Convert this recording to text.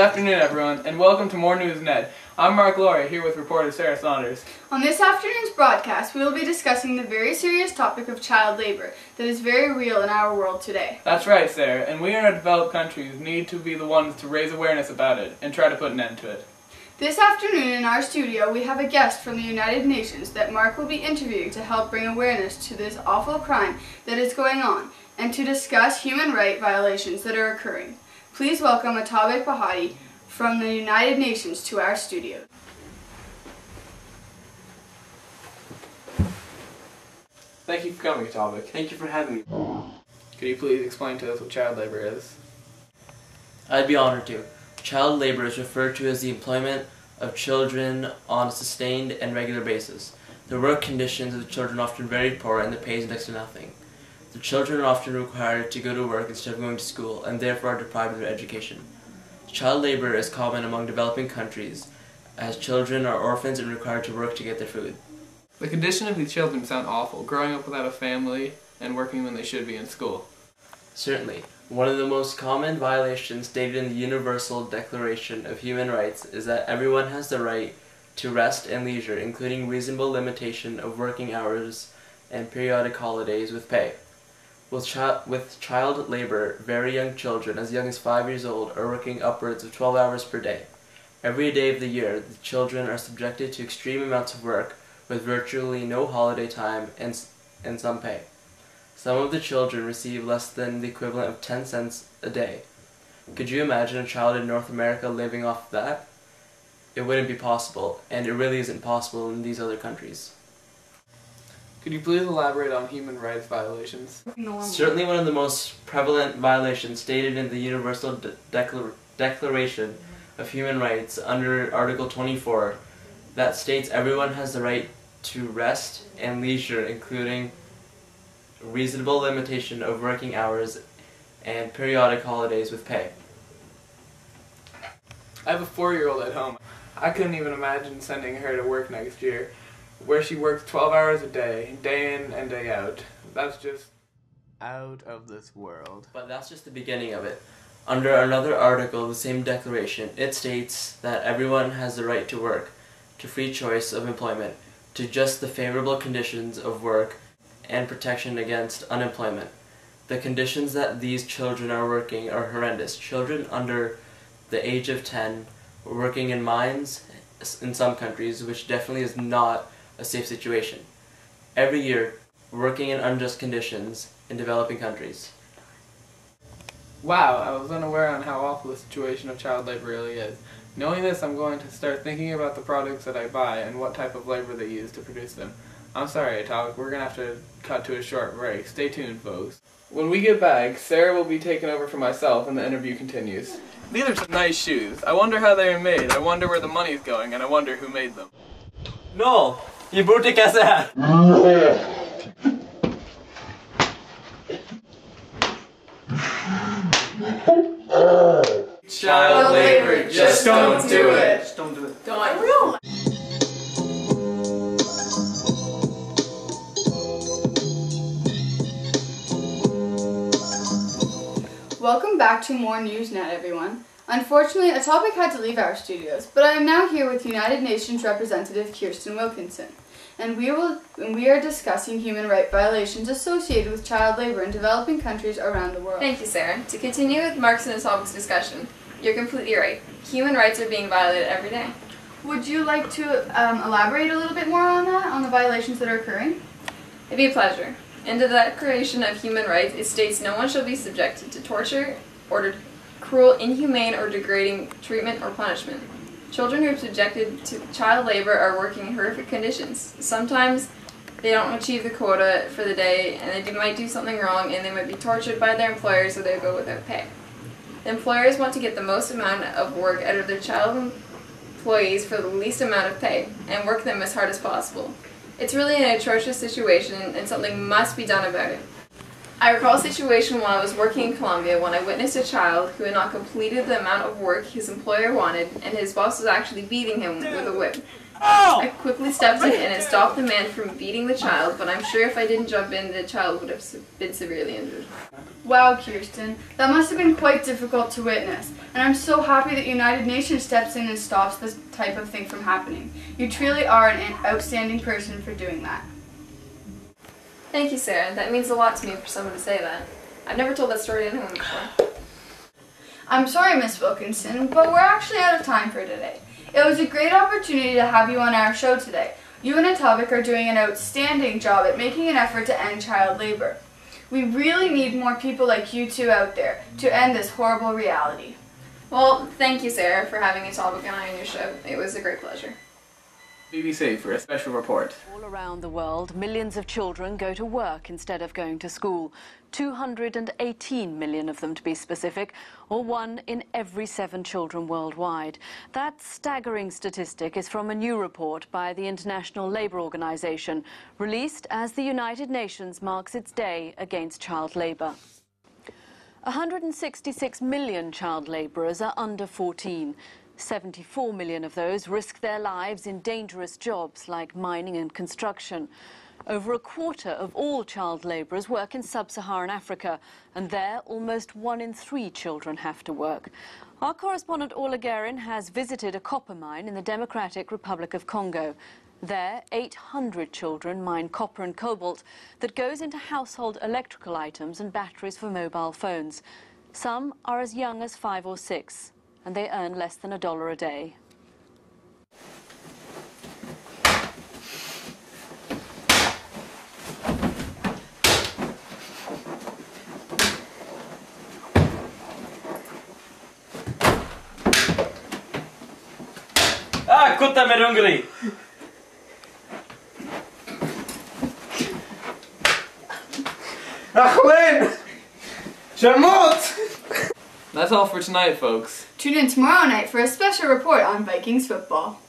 afternoon, everyone, and welcome to More News Ned. I'm Mark Laurie, here with reporter Sarah Saunders. On this afternoon's broadcast, we will be discussing the very serious topic of child labor that is very real in our world today. That's right, Sarah, and we in our developed countries need to be the ones to raise awareness about it and try to put an end to it. This afternoon in our studio, we have a guest from the United Nations that Mark will be interviewing to help bring awareness to this awful crime that is going on and to discuss human rights violations that are occurring. Please welcome Atabe Pahadi from the United Nations to our studio. Thank you for coming, Atabe. Thank you for having me. Could you please explain to us what child labor is? I'd be honored to. Child labor is referred to as the employment of children on a sustained and regular basis. The work conditions of the children are often very poor and the pay is next to nothing. The children are often required to go to work instead of going to school and therefore are deprived of their education. Child labor is common among developing countries as children are orphans and required to work to get their food. The condition of these children sound awful, growing up without a family and working when they should be in school. Certainly. One of the most common violations stated in the Universal Declaration of Human Rights is that everyone has the right to rest and leisure, including reasonable limitation of working hours and periodic holidays with pay. With child labor, very young children, as young as 5 years old, are working upwards of 12 hours per day. Every day of the year, the children are subjected to extreme amounts of work with virtually no holiday time and some pay. Some of the children receive less than the equivalent of 10 cents a day. Could you imagine a child in North America living off of that? It wouldn't be possible, and it really isn't possible in these other countries. Could you please elaborate on human rights violations? Certainly one of the most prevalent violations stated in the Universal Declaration of Human Rights under Article 24 that states everyone has the right to rest and leisure, including reasonable limitation of working hours and periodic holidays with pay. I have a 4-year-old at home. I couldn't even imagine sending her to work next year, where she works 12 hours a day in and day out. That's just out of this world. But that's just the beginning of it. Under another article of the same declaration, it states that everyone has the right to work, to free choice of employment, to just the favorable conditions of work, and protection against unemployment. The conditions that these children are working are horrendous. Children under the age of 10 working in mines in some countries, which definitely is not a safe situation. Every year, working in unjust conditions in developing countries. Wow, I was unaware on how awful the situation of child labor really is. Knowing this, I'm going to start thinking about the products that I buy and what type of labor they use to produce them. I'm sorry, Atabe, we're going to have to cut to a short break. Stay tuned, folks. When we get back, Sarah will be taking over for myself and the interview continues. These are some nice shoes. I wonder how they are made, I wonder where the money's going, and I wonder who made them. No! ये बूटे कैसे हैं? Child labor, just don't do it. Just don't do it. Don't. Welcome back to More News Net, everyone. Unfortunately, a topic had to leave our studios, but I am now here with United Nations representative Kirsten Wilkinson, and we are discussing human rights violations associated with child labor in developing countries around the world. Thank you, Sarah. To continue with Mark's and Atabe's discussion, you're completely right. Human rights are being violated every day. Would you like to elaborate a little bit more on that, on the violations that are occurring? It'd be a pleasure. In the Declaration of Human Rights, it states no one shall be subjected to torture or to cruel, inhumane, or degrading treatment or punishment. Children who are subjected to child labor are working in horrific conditions. Sometimes they don't achieve the quota for the day and they might do something wrong and they might be tortured by their employers so they go without pay. The employers want to get the most amount of work out of their child employees for the least amount of pay and work them as hard as possible. It's really an atrocious situation and something must be done about it. I recall a situation while I was working in Colombia when I witnessed a child who had not completed the amount of work his employer wanted and his boss was actually beating him with a whip. I quickly stepped in and it stopped the man from beating the child, but I'm sure if I didn't jump in, the child would have been severely injured. Wow, Kirsten, that must have been quite difficult to witness, and I'm so happy that United Nations steps in and stops this type of thing from happening. You truly are an outstanding person for doing that. Thank you, Sarah. That means a lot to me for someone to say that. I've never told that story to anyone before. I'm sorry, Miss Wilkinson, but we're actually out of time for today. It was a great opportunity to have you on our show today. You and Etobicoke are doing an outstanding job at making an effort to end child labor. We really need more people like you two out there to end this horrible reality. Well, thank you, Sarah, for having Etobicoke and I on your show. It was a great pleasure. BBC for a special report. All around the world, millions of children go to work instead of going to school. 218 million of them, to be specific, or 1 in every 7 children worldwide. That staggering statistic is from a new report by the International Labour Organization, released as the United Nations marks its day against child labour. 166 million child labourers are under 14. 74 million of those risk their lives in dangerous jobs like mining and construction. Over a quarter of all child labourers work in sub-Saharan Africa, and there almost 1 in 3 children have to work. Our correspondent Orla Guerin has visited a copper mine in the Democratic Republic of Congo. There, 800 children mine copper and cobalt that goes into household electrical items and batteries for mobile phones. Some are as young as 5 or 6. And they earn less than $1 a day. Kutta med hungrig! Ahmed! Shamot! That's all for tonight, folks. Tune in tomorrow night for a special report on Vikings football.